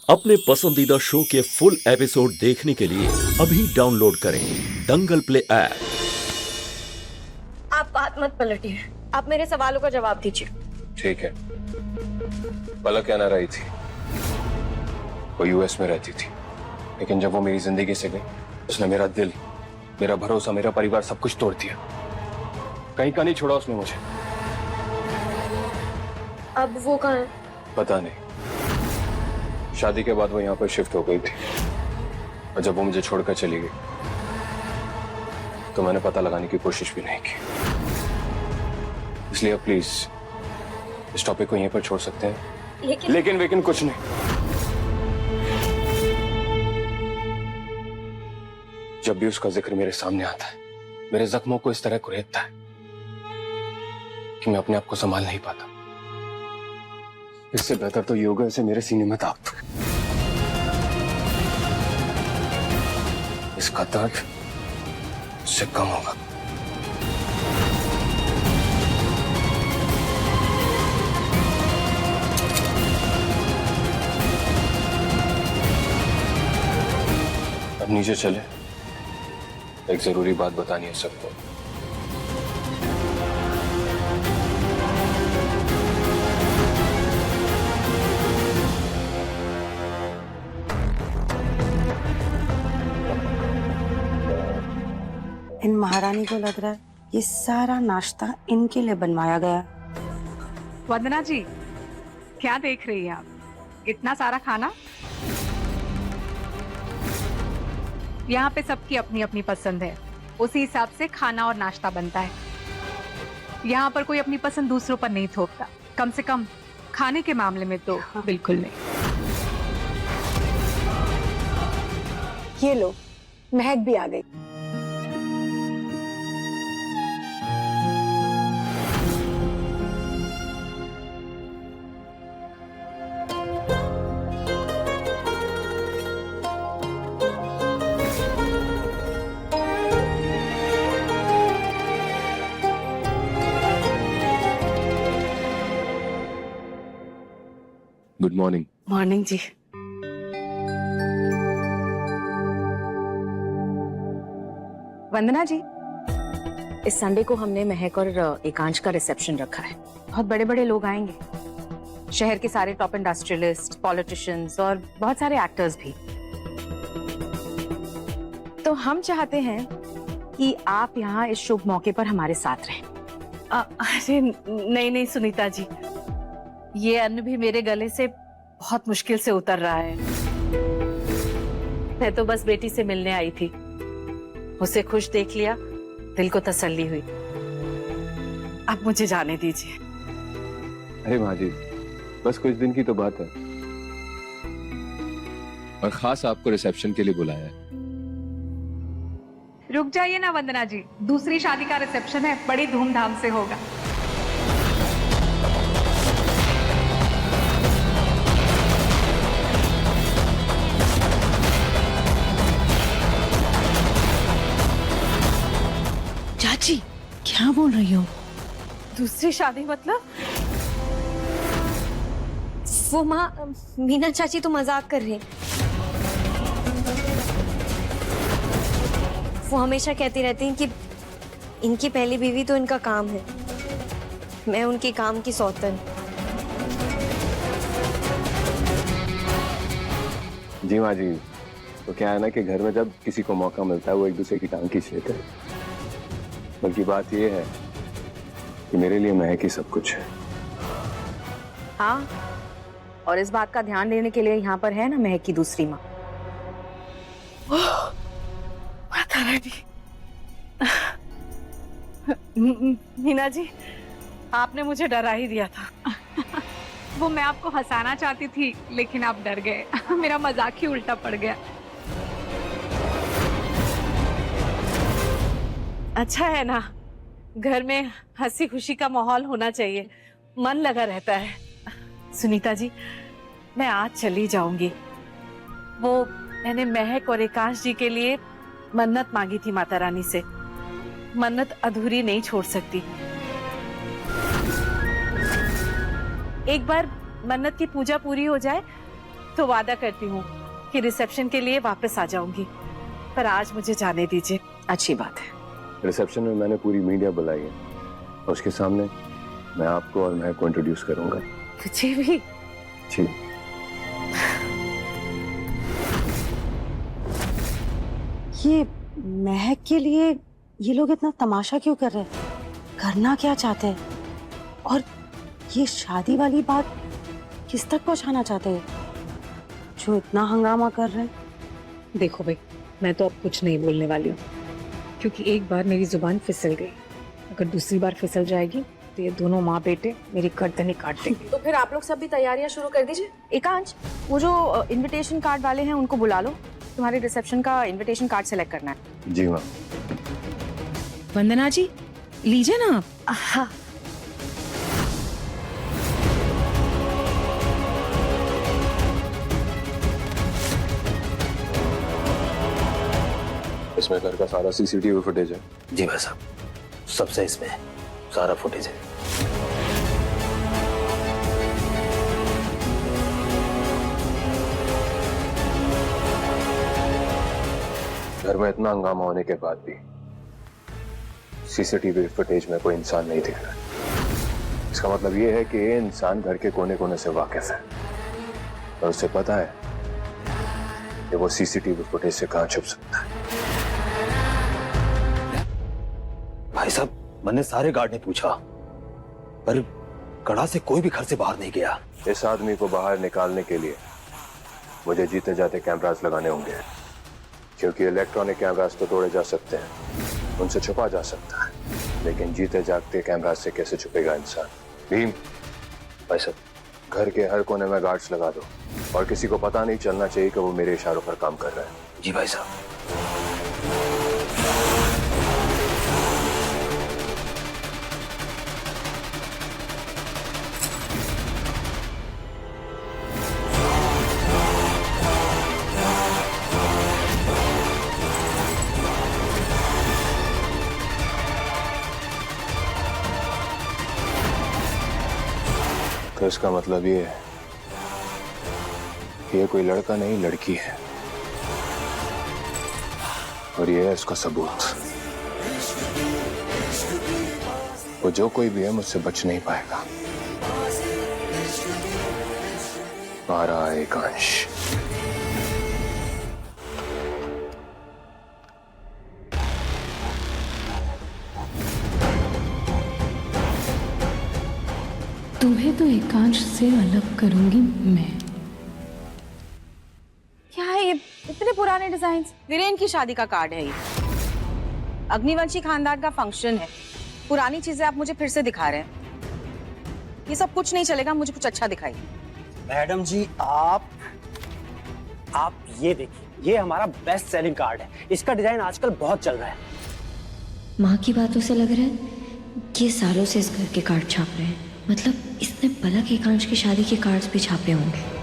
अपने पसंदीदा शो के फुल एपिसोड देखने के लिए अभी डाउनलोड करें दंगल प्ले ऐप। आप बात मत पलटिए, आप मेरे सवालों का जवाब दीजिए। ठीक है। पलक क्या ना रही थी, वो यूएस में रहती थी, लेकिन जब वो मेरी जिंदगी से गई उसने मेरा दिल, मेरा भरोसा, मेरा परिवार सब कुछ तोड़ दिया। कहीं का नहीं छोड़ा उसने मुझे। अब वो कहाँ है? पता नहीं। शादी के बाद वो यहाँ पर शिफ्ट हो गई थी और जब वो मुझे छोड़कर चली गई तो मैंने पता लगाने की कोशिश भी नहीं की। इसलिए अब प्लीज इस टॉपिक को यहीं पर छोड़ सकते हैं। लेकिन कुछ नहीं। जब भी उसका जिक्र मेरे सामने आता है, मेरे जख्मों को इस तरह कुरेदता है कि मैं अपने आप को संभाल नहीं पाता। इससे बेहतर तो ये होगा इसे मेरे सीने में दाग दो। इसका दर्द उससे कम होगा। अब नीचे चले, एक जरूरी बात बतानी है सबको। इन महारानी को लग रहा है ये सारा नाश्ता इनके लिए बनवाया गया। वंदना जी, क्या देख रही हैं आप? इतना सारा खाना? यहाँ पे सबकी अपनी अपनी पसंद है, उसी हिसाब से खाना और नाश्ता बनता है। यहाँ पर कोई अपनी पसंद दूसरों पर नहीं थोपता, कम से कम खाने के मामले में तो बिल्कुल नहीं। ये लो, महक भी आ गई। Good morning. मॉर्निंग जी। वंदना जी, इस संडे को हमने महक और एकांश का रिसेप्शन रखा है। बहुत बड़े बड़े लोग आएंगे, शहर के सारे टॉप इंडस्ट्रियलिस्ट, पॉलिटिशियंस और बहुत सारे एक्टर्स भी। तो हम चाहते हैं कि आप यहाँ इस शुभ मौके पर हमारे साथ रहें। अरे नहीं सुनीता जी, ये अन्न भी मेरे गले से बहुत मुश्किल से उतर रहा है। मैं तो बस बेटी से मिलने आई थी, उसे खुश देख लिया, दिल को तसल्ली हुई। अब मुझे जाने दीजिए। अरे माँ जी, बस कुछ दिन की तो बात है, और खास आपको रिसेप्शन के लिए बुलाया है। रुक जाइए ना वंदना जी, दूसरी शादी का रिसेप्शन है, बड़ी धूमधाम से होगा। चाची क्या बोल रही हो? दूसरी शादी मतलब? वो माँ, मीना चाची तो मजाक कर रही हैं। वो हमेशा कहती रहती हैं कि इनकी पहली बीवी तो इनका काम है, मैं उनकी काम की सौतन। जी माँ जी, तो क्या है ना कि घर में जब किसी को मौका मिलता है वो एक दूसरे की टांग खींचते हैं। बल्कि बात ये है कि मेरे लिए महक ही सब कुछ है। हाँ, और इस बात का ध्यान देने के लिए यहाँ पर है ना महक की दूसरी माँ। माता रानी। मीना जी, आपने मुझे डरा ही दिया था। वो मैं आपको हंसाना चाहती थी, लेकिन आप डर गए। मेरा मजाक ही उल्टा पड़ गया। अच्छा है ना, घर में हंसी खुशी का माहौल होना चाहिए, मन लगा रहता है। सुनीता जी, मैं आज चली जाऊंगी। वो मैंने महक और एकांश जी के लिए मन्नत मांगी थी माता रानी से, मन्नत अधूरी नहीं छोड़ सकती। एक बार मन्नत की पूजा पूरी हो जाए तो वादा करती हूँ कि रिसेप्शन के लिए वापस आ जाऊंगी, पर आज मुझे जाने दीजिए। अच्छी बात है। रिसेप्शन में मैंने पूरी मीडिया बुलाई है और उसके सामने मैं आपको और महक को इंट्रोड्यूस करूंगा। मुझे भी। जी। ये महक के लिए ये लोग इतना तमाशा क्यों कर रहे हैं? करना क्या चाहते हैं? और ये शादी वाली बात किस तक पहुंचाना चाहते हैं जो इतना हंगामा कर रहे हैं? देखो भाई, मैं तो अब कुछ नहीं बोलने वाली हूँ, क्योंकि एक बार मेरी जुबान फिसल गई, अगर दूसरी बार फिसल जाएगी तो ये दोनों माँ बेटे मेरी गर्दन ही काट देंगे। तो फिर आप लोग सब भी तैयारियां शुरू कर दीजिए। एकांश, वो जो इनविटेशन कार्ड वाले हैं उनको बुला लो, तुम्हारे रिसेप्शन का इनविटेशन कार्ड सेलेक्ट करना है। जी मैम। वंदना जी, लीजिए ना आप। हाँ, इसमें घर का सारा सीसीटीवी फुटेज है। जी भाई साहब, सबसे इसमें सारा फुटेज है। घर में इतना हंगामा होने के बाद भी सीसीटीवी फुटेज में कोई इंसान नहीं दिख रहा। इसका मतलब ये है कि ये इंसान घर के कोने कोने से वाकिफ है और उसे पता है कि वो सीसीटीवी फुटेज से कहां छुप सकता है। भाई साहब, मैंने सारे गार्ड ने पूछा, पर कड़ा से कोई भी घर से बाहर नहीं गया। इस आदमी को बाहर निकालने के लिए मुझे जीते जाते कैमरास लगाने होंगे, क्योंकि इलेक्ट्रॉनिक कैमरास तो तोड़े जा सकते हैं, उनसे छुपा जा सकता है, लेकिन जीते जागते कैमरास से कैसे छुपेगा इंसान। भीम, भाई साहब, घर के हर कोने में गार्ड्स लगा दो और किसी को पता नहीं चलना चाहिए कि वो मेरे इशारों पर काम कर रहा है। जी भाई साहब। तो इसका मतलब ये है कि ये कोई लड़का नहीं, लड़की है, और ये है इसका सबूत। वो जो कोई भी है मुझसे बच नहीं पाएगा। आ रहा है एकांश। तुम्हें तो एकांश से अलग करूंगी मैं। क्या है ये इतने पुराने डिजाइन? वीरेन की शादी का कार्ड है ये। अग्निवंशी खानदान का फंक्शन है, पुरानी चीजें आप मुझे फिर से दिखा रहे हैं। ये सब कुछ नहीं चलेगा, मुझे कुछ अच्छा दिखाइए। मैडम जी, आप ये देखिए, ये हमारा बेस्ट सेलिंग कार्ड है। इसका डिजाइन आजकल बहुत चल रहा है। माँ की बातों से लग रहा है ये सालों से इस घर के कार्ड छाप रहे हैं। मतलब इसने पलक एकांश की शादी के कार्ड्स भी छापे होंगे।